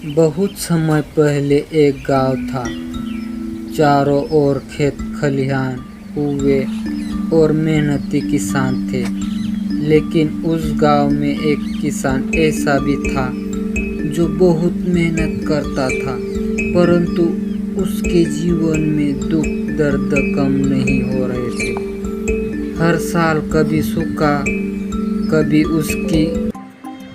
बहुत समय पहले एक गांव था। चारों ओर खेत खलिहान, कुएं और मेहनती किसान थे। लेकिन उस गांव में एक किसान ऐसा भी था जो बहुत मेहनत करता था, परंतु उसके जीवन में दुख दर्द कम नहीं हो रहे थे। हर साल कभी सूखा, कभी उसकी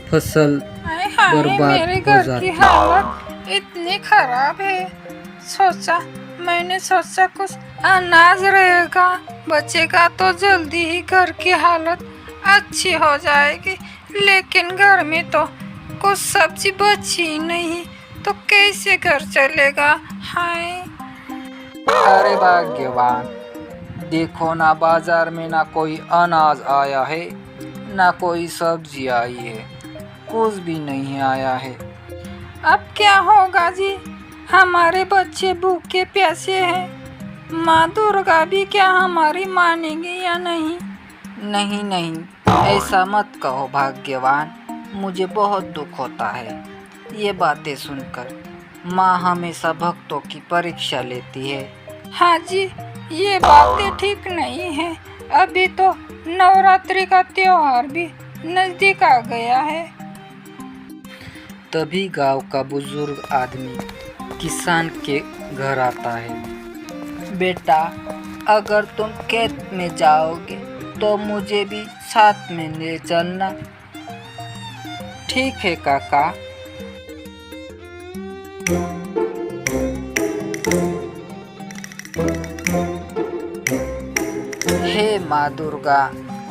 फसल हाय हाय, बर्बाद मेरे हो घर की जाती। हालत इतनी खराब है। मैंने सोचा कुछ अनाज रहेगा, बचेगा तो जल्दी ही घर की हालत अच्छी हो जाएगी। लेकिन घर में तो कुछ सब्जी बची ही नहीं, तो कैसे घर चलेगा। हाय। अरे भाग्यवान, देखो ना, बाजार में ना कोई अनाज आया है, ना कोई सब्जी आई है, कुछ भी नहीं आया है। अब क्या होगा जी, हमारे बच्चे भूखे प्यासे हैं। माँ दुर्गा भी क्या हमारी मानेगी या नहीं। नहीं नहीं, ऐसा मत कहो भाग्यवान, मुझे बहुत दुख होता है ये बातें सुनकर। माँ हमेशा भक्तों की परीक्षा लेती है। हाँ जी, ये बातें ठीक नहीं है। अभी तो नवरात्रि का त्योहार भी नजदीक आ गया है। तभी गांव का बुजुर्ग आदमी किसान के घर आता है। बेटा, अगर तुम खेत में जाओगे तो मुझे भी साथ में ले चलना। ठीक है काका। हे माँ दुर्गा,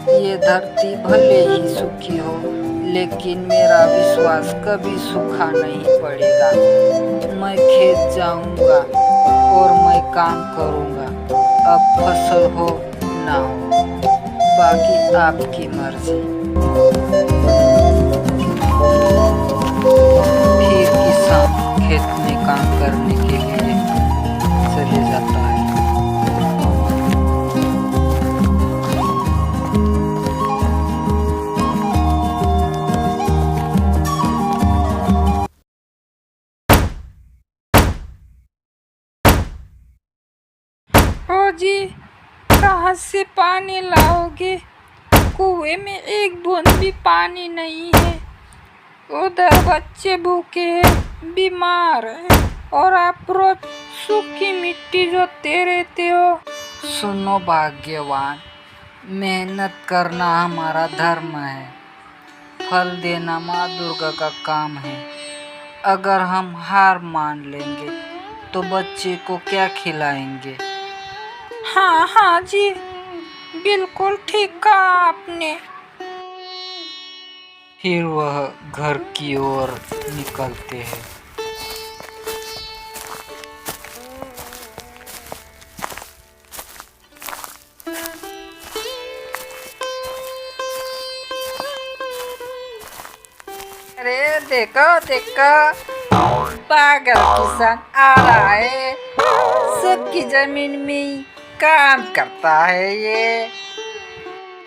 ये धरती भले ही सूखी हो, लेकिन मेरा विश्वास कभी सूखा नहीं पड़ेगा। मैं खेत जाऊंगा और मैं काम करूंगा, अब फसल हो ना हो, बाकी आपकी मर्जी। फिर किसान खेत में काम करने के लिए चले जाता है। ओ जी, कहाँ से पानी लाओगे। कुएं में एक बूंद भी पानी नहीं है। उधर बच्चे भूखे हैं, बीमार हैं, और आप रोज सूखी मिट्टी जोते रहते हो। सुनो भाग्यवान, मेहनत करना हमारा धर्म है, फल देना माँ दुर्गा का काम है। अगर हम हार मान लेंगे तो बच्चे को क्या खिलाएंगे। हाँ हाँ जी, बिल्कुल ठीक कहा आपने। फिर वह घर की ओर निकलते हैं। अरे देखो देखो, पागल किसान आ रहा है, सबकी जमीन में काम करता है ये।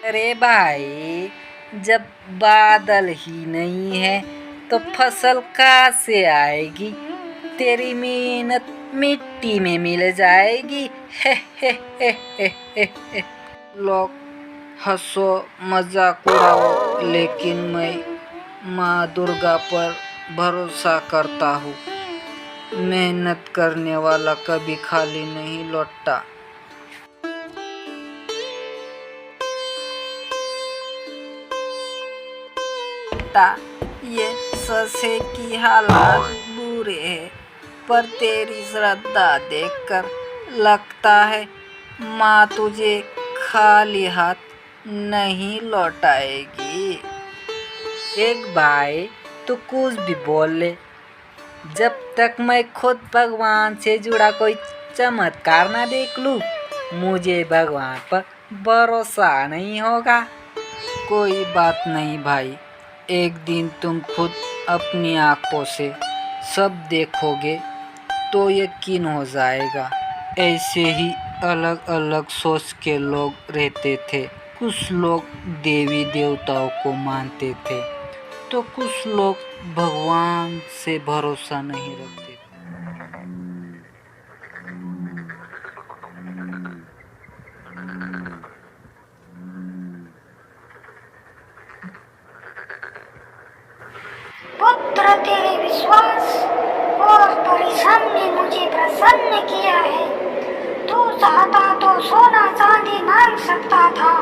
अरे भाई, जब बादल ही नहीं है तो फसल कहाँ से आएगी। तेरी मेहनत मिट्टी में मिल जाएगी। हे हे हे हे हे हे। लोग हंसो, मजाक उड़ाओ, लेकिन मैं माँ दुर्गा पर भरोसा करता हूँ। मेहनत करने वाला कभी खाली नहीं लौटता। ये ससे की हालात बुरे है, पर तेरी श्रद्धा देखकर लगता है माँ तुझे खाली हाथ नहीं लौटाएगी। एक भाई, तू कुछ भी बोल ले, जब तक मैं खुद भगवान से जुड़ा कोई चमत्कार ना देख लूं, मुझे भगवान पर भरोसा नहीं होगा। कोई बात नहीं भाई, एक दिन तुम खुद अपनी आंखों से सब देखोगे तो यकीन हो जाएगा। ऐसे ही अलग अलग सोच के लोग रहते थे। कुछ लोग देवी देवताओं को मानते थे, तो कुछ लोग भगवान से भरोसा नहीं रखते। पुत्र, तेरे विश्वास और परिश्रम ने मुझे प्रसन्न किया है। तू चाहता तो सोना चांदी मांग सकता था,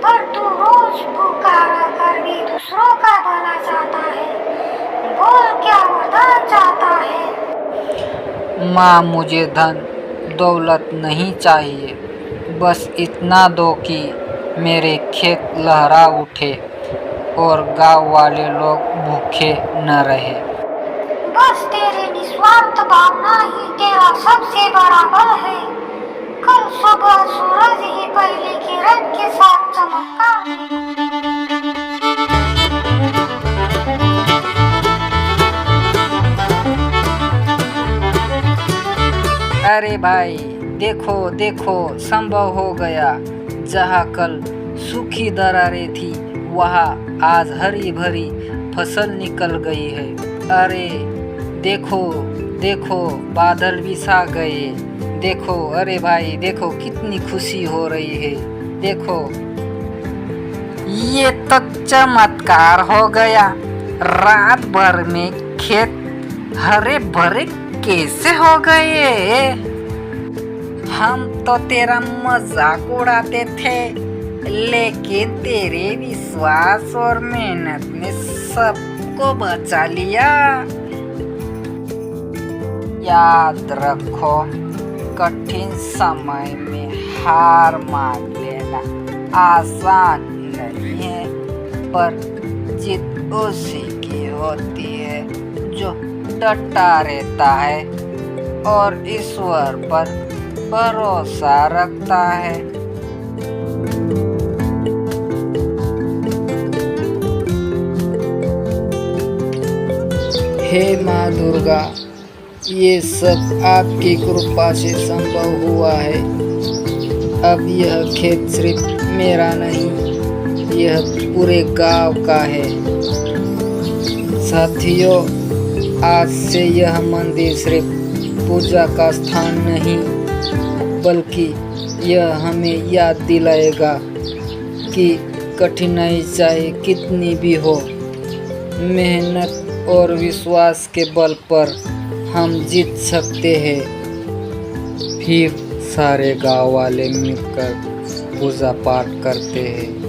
पर तू रोज पुकारा कर भी दूसरों का भला चाहता है। बोल, क्या वरदान चाहता है? माँ, मुझे धन दौलत नहीं चाहिए, बस इतना दो कि मेरे खेत लहरा उठे और गांव वाले लोग भूखे न रहे। बस तेरी निस्वार्थ भावना ही तेरा सबसे बड़ा बल है। कल सुबह सूरज ही पहली किरण के साथ चमकता है। अरे भाई, देखो देखो, संभव हो गया। जहाँ कल सूखी दरारें थी, वहाँ आज हरी भरी फसल निकल गई है। अरे देखो देखो, बादल भी छा गए। देखो, अरे भाई देखो, कितनी खुशी हो रही है। देखो, ये तो चमत्कार हो गया। रात भर में खेत हरे भरे कैसे हो गए? हम तो तेरा मजाक उड़ाते थे, लेकिन तेरे विश्वास और मेहनत ने सबको बचा लिया। याद रखो, कठिन समय में हार मान लेना आसान नहीं है, पर जीत उसी की होती है जो डटा रहता है और ईश्वर पर भरोसा रखता है। हे माँ दुर्गा, ये सब आपकी कृपा से संभव हुआ है। अब यह खेत सिर्फ मेरा नहीं, यह पूरे गांव का है। साथियों, आज से यह मंदिर सिर्फ पूजा का स्थान नहीं, बल्कि यह हमें याद दिलाएगा कि कठिनाई चाहे कितनी भी हो, मेहनत और विश्वास के बल पर हम जीत सकते हैं। फिर सारे गांव वाले मिलकर पूजा पाठ करते हैं।